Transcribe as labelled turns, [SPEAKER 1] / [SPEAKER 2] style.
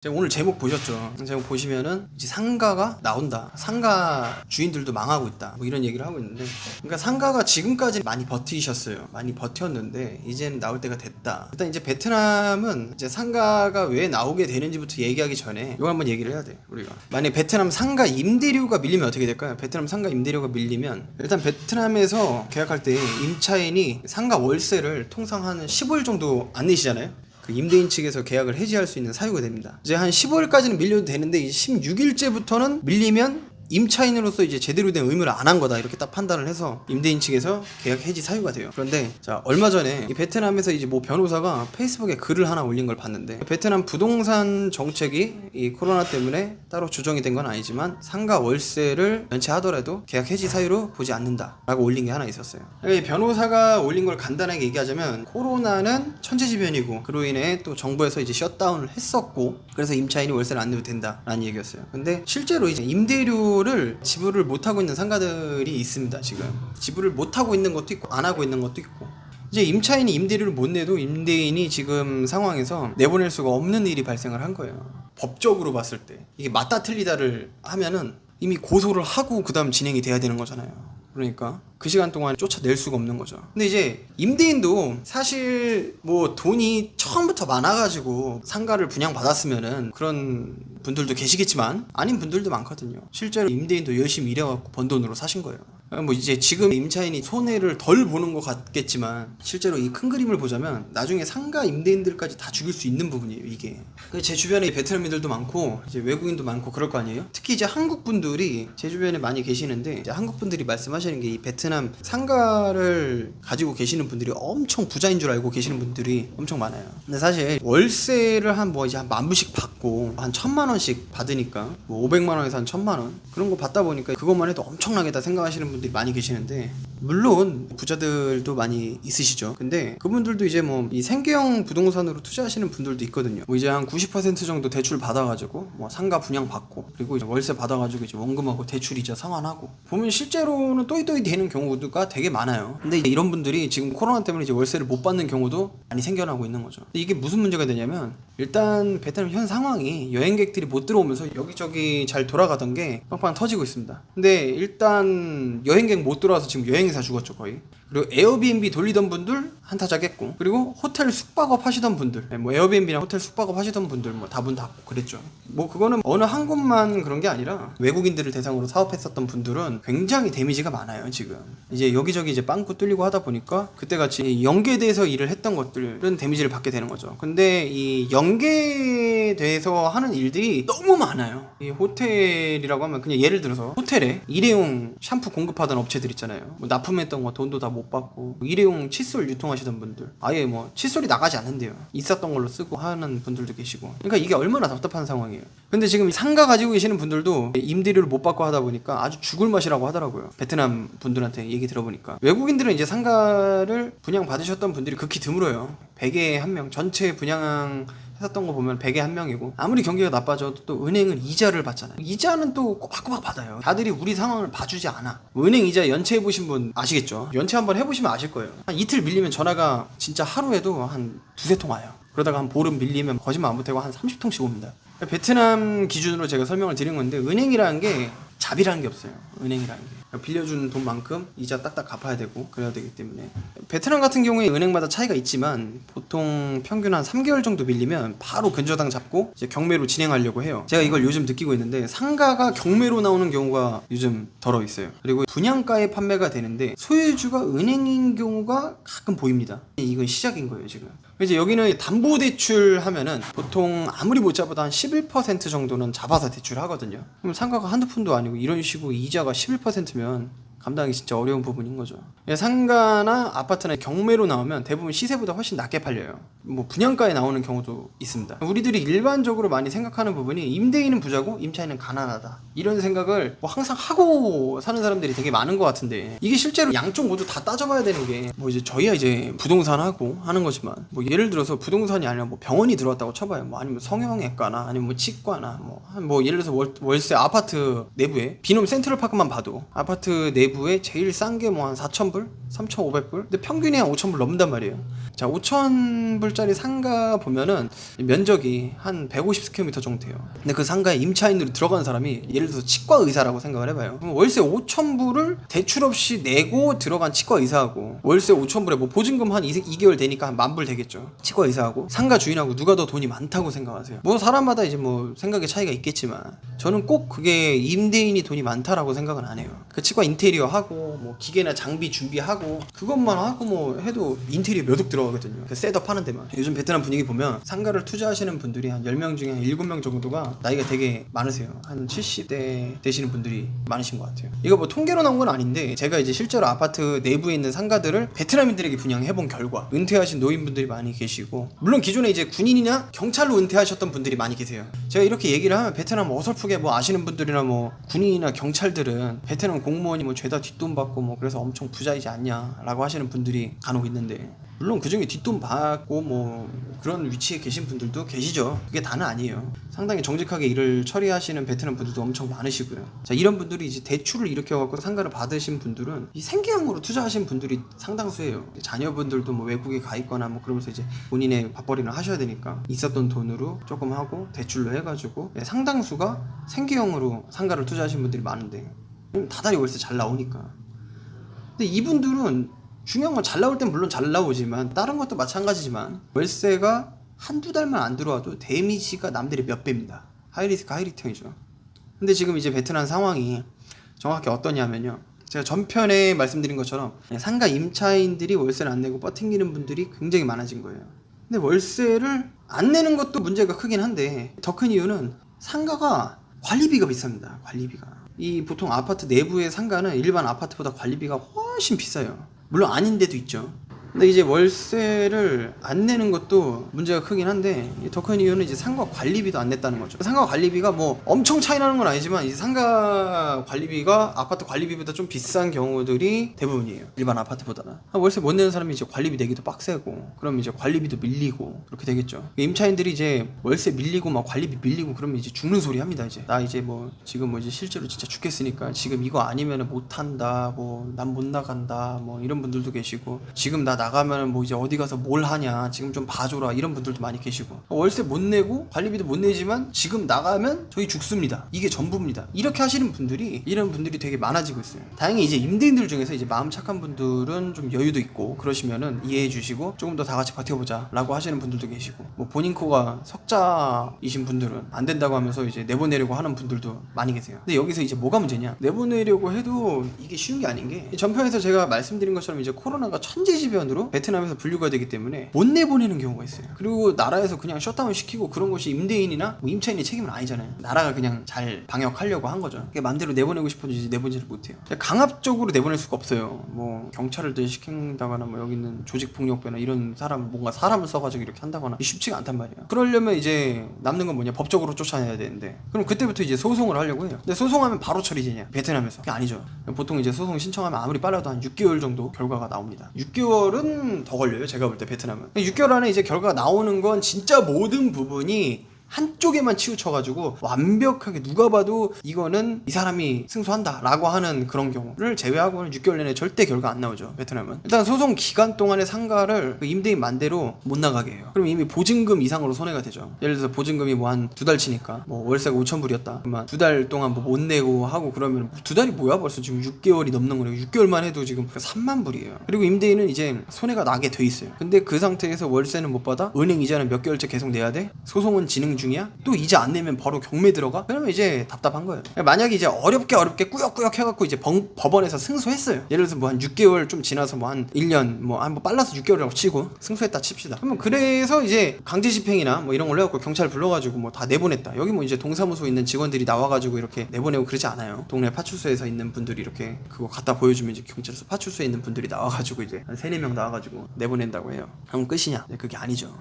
[SPEAKER 1] 제가 오늘 제목 보셨죠? 제목 보시면은 이제 상가가 나온다. 상가 주인들도 망하고 있다. 뭐 이런 얘기를 하고 있는데, 그러니까 상가가 지금까지 많이 버티셨어요. 많이 버텼는데 이제는 나올 때가 됐다. 일단 이제 베트남은 이제 상가가 왜 나오게 되는지부터 얘기하기 전에 이거 한번 얘기를 해야 돼. 우리가 만약 베트남 상가 임대료가 밀리면 어떻게 될까요? 베트남 상가 임대료가 밀리면 일단 베트남에서 계약할 때 임차인이 상가 월세를 통상 한 15일 정도 안 내시잖아요. 임대인 측에서 계약을 해지할 수 있는 사유가 됩니다. 이제 한 15일까지는 밀려도 되는데 16일째부터는 밀리면 임차인으로서 이제 제대로 된 의무를 안 한 거다 이렇게 딱 판단을 해서 임대인 측에서 계약 해지 사유가 돼요. 그런데 자 얼마 전에 이 베트남에서 이제 뭐 변호사가 페이스북에 글을 하나 올린 걸 봤는데, 베트남 부동산 정책이 이 코로나 때문에 따로 조정이 된 건 아니지만 상가 월세를 연체하더라도 계약 해지 사유로 보지 않는다라고 올린 게 하나 있었어요. 이 변호사가 올린 걸 간단하게 얘기하자면, 코로나는 천재지변이고 그로 인해 또 정부에서 이제 셧다운을 했었고 그래서 임차인이 월세를 안 내도 된다라는 얘기였어요. 근데 실제로 이제 임대료 를 지불을 못하고 있는 상가들이 있습니다. 지금 지불을 못하고 있는 것도 있고 안 하고 있는 것도 있고, 이제 임차인이 임대료를 못 내도 임대인이 지금 상황에서 내보낼 수가 없는 일이 발생을 한 거예요. 법적으로 봤을 때 이게 맞다 틀리다를 하면은 이미 고소를 하고 그 다음 진행이 돼야 되는 거잖아요. 그러니까 그 시간 동안 쫓아낼 수가 없는 거죠. 근데 이제 임대인도 사실 뭐 돈이 처음부터 많아가지고 상가를 분양받았으면은 그런 분들도 계시겠지만 아닌 분들도 많거든요. 실제로 임대인도 열심히 일해갖고 번 돈으로 사신 거예요. 뭐 이제 지금 임차인이 손해를 덜 보는 것 같겠지만 실제로 이 큰 그림을 보자면 나중에 상가 임대인들까지 다 죽일 수 있는 부분이에요, 이게. 제 주변에 베트남인들도 많고 이제 외국인도 많고 그럴 거 아니에요. 특히 이제 한국 분들이 제 주변에 많이 계시는데, 이제 한국 분들이 말씀하시는 게 이 베트남 상가를 가지고 계시는 분들이 엄청 부자인 줄 알고 계시는 분들이 엄청 많아요. 근데 사실 월세를 한 뭐 이제 한 10,000불씩 받고 한 1,000만 원씩 받으니까 뭐 500만 원에서 한 1,000만 원 그런 거 받다 보니까 그것만 해도 엄청나게다 생각하시는 분들이 많이 계시는데, 물론 부자들도 많이 있으시죠. 근데 그분들도 이제 뭐 이 생계형 부동산으로 투자하시는 분들도 있거든요. 뭐 이제 한 90% 정도 대출 받아가지고 뭐 상가 분양 받고, 그리고 이제 월세 받아가지고 이제 원금하고 대출이자 상환하고, 보면 실제로는 또이또이 되는 경우가 되게 많아요. 근데 이제 이런 분들이 지금 코로나 때문에 이제 월세를 못 받는 경우도 많이 생겨나고 있는 거죠. 근데 이게 무슨 문제가 되냐면, 일단 베트남 현 상황이 여행객들이 못 들어오면서 여기저기 잘 돌아가던 게 빵빵 터지고 있습니다. 근데 일단 여행객 못 들어와서 지금 여행사 죽었죠, 거의. 그리고 에어비앤비 돌리던 분들 한타작했고, 그리고 호텔 숙박업 하시던 분들, 뭐 에어비앤비나 호텔 숙박업 하시던 분들 뭐 다 문 닫고 그랬죠. 뭐 그거는 어느 한 곳만 그런 게 아니라 외국인들을 대상으로 사업했었던 분들은 굉장히 데미지가 많아요. 지금 이제 여기저기 이제 빵꾸 뚫리고 하다 보니까 그때같이 연계돼서 일을 했던 것들은 데미지를 받게 되는 거죠. 근데 이 연계돼서 하는 일들이 너무 많아요. 이 호텔이라고 하면 그냥 예를 들어서 호텔에 일회용 샴푸 공급하던 업체들 있잖아요. 뭐 납품했던 거 돈도 다 못 받고, 일회용 칫솔 유통하시던 분들 아예 뭐 칫솔이 나가지 않는데요. 있었던 걸로 쓰고 하는 분들도 계시고. 그러니까 이게 얼마나 답답한 상황이에요. 근데 지금 상가 가지고 계시는 분들도 임대료를 못 받고 하다 보니까 아주 죽을 맛이라고 하더라고요. 베트남 분들한테 얘기 들어보니까 외국인들은 이제 상가를 분양 받으셨던 분들이 극히 드물어요. 100에 1명, 전체 분양 했었던 거 보면 100에 1명이고, 아무리 경기가 나빠져도 또 은행은 이자를 받잖아요. 이자는 또 꼬박꼬박 받아요. 다들이 우리 상황을 봐주지 않아. 은행 이자 연체해보신 분 아시겠죠? 연체 한번 해보시면 아실 거예요. 한 이틀 밀리면 전화가 진짜 하루에도 한 두세 통 와요. 그러다가 한 보름 밀리면 거짓말 안 못하고 한 30통씩 옵니다. 베트남 기준으로 제가 설명을 드린 건데, 은행이라는 게 자비라는 게 없어요. 은행이라는 게 빌려준 돈만큼 이자 딱딱 갚아야 되고 그래야 되기 때문에, 베트남 같은 경우에 은행마다 차이가 있지만 보통 평균 한 3개월 정도 밀리면 바로 근저당 잡고 이제 경매로 진행하려고 해요. 제가 이걸 요즘 느끼고 있는데, 상가가 경매로 나오는 경우가 요즘 덜어 있어요. 그리고 분양가에 판매가 되는데 소유주가 은행인 경우가 가끔 보입니다. 이건 시작인 거예요, 지금. 이제 여기는 담보대출 하면은 보통 아무리 못 잡아도 한 11% 정도는 잡아서 대출하거든요. 그럼 상가가 한두 푼도 아니고 이런 식으로 이자가 11%면 감당하기 진짜 어려운 부분인 거죠. 상가나 아파트나 경매로 나오면 대부분 시세보다 훨씬 낮게 팔려요. 뭐 분양가에 나오는 경우도 있습니다. 우리들이 일반적으로 많이 생각하는 부분이 임대인은 부자고 임차인은 가난하다, 이런 생각을 뭐 항상 하고 사는 사람들이 되게 많은 것 같은데, 이게 실제로 양쪽 모두 다 따져봐야 되는 게, 뭐 이제 저희야 이제 부동산 하고 하는 거지만, 뭐 예를 들어서 부동산이 아니라 뭐 병원이 들어왔다고 쳐봐요. 뭐 아니면 성형외과나 아니면 뭐 치과나 뭐 예를 들어서 월세 아파트 내부에 비놈 센트럴파크만 봐도 아파트 내부 내부에 제일 싼 게 뭐 한 4,000불? 3,500불? 근데 평균이 한 5,000불 넘는단 말이에요. 자, 5,000불짜리 상가 보면은 면적이 한 150스퀘어미터 정도 돼요. 근데 그 상가에 임차인으로 들어가는 사람이 예를 들어서 치과 의사라고 생각을 해봐요. 그럼 월세 5,000불을 대출 없이 내고 들어간 치과 의사하고 월세 5,000불에 뭐 보증금 한 2개월 되니까 한 10,000불 되겠죠. 치과 의사하고 상가 주인하고 누가 더 돈이 많다고 생각하세요? 뭐 사람마다 이제 뭐 생각의 차이가 있겠지만 저는 꼭 그게 임대인이 돈이 많다라고 생각은 안 해요. 그 치과 인테리어 하고 뭐 기계나 장비 준비하고 그것만 하고 뭐 해도 인테리어 몇 억 들어가거든요. 그 셋업 하는 데만. 요즘 베트남 분위기 보면 상가를 투자하시는 분들이 한 10명 중에 한 7명 정도가 나이가 되게 많으세요. 한 70대 되시는 분들이 많으신 것 같아요. 이거 뭐 통계로 나온 건 아닌데 제가 이제 실제로 아파트 내부에 있는 상가들을 베트남인들에게 분양해본 결과 은퇴하신 노인분들이 많이 계시고, 물론 기존에 이제 군인이나 경찰로 은퇴하셨던 분들이 많이 계세요. 제가 이렇게 얘기를 하면 베트남 어설프게 뭐 아시는 분들이나 뭐 군인이나 경찰들은 베트남 공무원이 뭐 죄다 뒷돈 받고 뭐 그래서 엄청 부자이지 않냐라고 하시는 분들이 간혹 있는데, 물론 그중에 뒷돈 받고 뭐 그런 위치에 계신 분들도 계시죠. 그게 다는 아니에요. 상당히 정직하게 일을 처리하시는 베트남 분들도 엄청 많으시고요. 자, 이런 분들이 이제 대출을 일으켜갖고 상가를 받으신 분들은 이 생계형으로 투자하신 분들이 상당수예요. 자녀분들도 뭐 외국에 가 있거나 뭐 그러면서 이제 본인의 밥벌이를 하셔야 되니까 있었던 돈으로 조금 하고 대출로 해가지고 상당수가 생계형으로 상가를 투자하신 분들이 많은데 다달이 월세 잘 나오니까. 근데 이분들은 중요한 건 잘 나올 땐 물론 잘 나오지만 다른 것도 마찬가지지만 월세가 한두 달만 안 들어와도 데미지가 남들의 몇 배입니다. 하이리스크 하이리턴이죠. 근데 지금 이제 베트남 상황이 정확히 어떠냐면요, 제가 전편에 말씀드린 것처럼 상가 임차인들이 월세를 안 내고 버팅기는 분들이 굉장히 많아진 거예요. 근데 월세를 안 내는 것도 문제가 크긴 한데 더 큰 이유는 상가가 관리비가 비쌉니다. 관리비가. 이 보통 아파트 내부의 상가는 일반 아파트보다 관리비가 훨씬 비싸요. 물론 아닌 데도 있죠. 근데 이제 월세를 안 내는 것도 문제가 크긴 한데 더 큰 이유는 이제 상가 관리비도 안 냈다는 거죠. 상가 관리비가 뭐 엄청 차이 나는 건 아니지만 이제 상가 관리비가 아파트 관리비보다 좀 비싼 경우들이 대부분이에요. 일반 아파트보다는. 월세 못 내는 사람이 이제 관리비 내기도 빡세고 그럼 이제 관리비도 밀리고 그렇게 되겠죠. 임차인들이 이제 월세 밀리고 막 관리비 밀리고 그러면 이제 죽는 소리 합니다. 이제 나 이제 뭐 지금 뭐 이제 실제로 진짜 죽겠으니까 지금 이거 아니면은 못 한다, 뭐 난 못 나간다, 뭐 이런 분들도 계시고 지금 나 나가면 뭐 이제 어디 가서 뭘 하냐 지금 좀 봐줘라 이런 분들도 많이 계시고, 월세 못 내고 관리비도 못 내지만 지금 나가면 저희 죽습니다, 이게 전부입니다, 이렇게 하시는 분들이 이런 분들이 되게 많아지고 있어요. 다행히 이제 임대인들 중에서 이제 마음 착한 분들은 좀 여유도 있고 그러시면은 이해해 주시고 조금 더 다 같이 버텨보자 라고 하시는 분들도 계시고, 뭐 본인 코가 석자이신 분들은 안 된다고 하면서 이제 내보내려고 하는 분들도 많이 계세요. 근데 여기서 이제 뭐가 문제냐, 내보내려고 해도 이게 쉬운 게 아닌 게 전편에서 제가 말씀드린 것처럼 이제 코로나가 천재지변으로 베트남에서 분류가 되기 때문에 못 내보내는 경우가 있어요. 그리고 나라에서 그냥 셧다운 시키고 그런 것이 임대인이나 뭐 임차인의 책임은 아니잖아요. 나라가 그냥 잘 방역하려고 한 거죠. 그게 맘대로 내보내고 싶은지 내보내지를 못해요. 강압적으로 내보낼 수가 없어요. 뭐 경찰을 시킨다거나 뭐 여기 있는 조직폭력배나 이런 사람 뭔가 사람을 써가지고 이렇게 한다거나 쉽지가 않단 말이에요. 그러려면 이제 남는 건 뭐냐, 법적으로 쫓아내야 되는데 그럼 그때부터 이제 소송을 하려고 해요. 근데 소송하면 바로 처리되냐, 베트남에서 그게 아니죠. 보통 이제 소송 신청하면 아무리 빨라도 한 6개월 정도 결과가 나옵니다. 6개월은 더 걸려요. 제가 볼 때 베트남은 6개월 안에 이제 결과가 나오는 건 진짜 모든 부분이 한쪽에만 치우쳐가지고 완벽하게 누가 봐도 이거는 이 사람이 승소한다 라고 하는 그런 경우를 제외하고는 6개월 내내 절대 결과 안 나오죠. 베트남은 일단 소송 기간 동안의 상가를 그 임대인 맘대로 못 나가게 해요. 그럼 이미 보증금 이상으로 손해가 되죠. 예를 들어서 보증금이 뭐 한 2달치니까 뭐 월세가 5,000불이었다 그러면 2달 동안 뭐 못 내고 하고 그러면 2달이 뭐야, 벌써 지금 6개월이 넘는 거네요. 6개월만 해도 지금 3만 불이에요. 그리고 임대인은 이제 손해가 나게 돼 있어요. 근데 그 상태에서 월세는 못 받아, 은행 이자는 몇 개월째 계속 내야 돼, 소송은 진행 중이야, 또 이자 안 내면 바로 경매 들어가, 그러면 이제 답답한 거예요. 만약에 이제 어렵게 꾸역꾸역 해갖고 이제 법원에서 승소했어요. 예를 들어서 뭐 한 6개월 좀 지나서 뭐 한 1년 뭐 빨라서 6개월이라고 치고 승소했다 칩시다. 그러면 그래서 이제 강제 집행이나 뭐 이런 걸로 해갖고 경찰 불러가지고 뭐 다 내보냈다. 여기 뭐 이제 동사무소 있는 직원들이 나와가지고 이렇게 내보내고 그러지 않아요. 동네 파출소에서 있는 분들이 이렇게 그거 갖다 보여주면 이제 경찰서 파출소에 있는 분들이 나와가지고 이제 한 3-4명 나와가지고 내보낸다고 해요. 그럼 끝이냐? 그게 아니죠.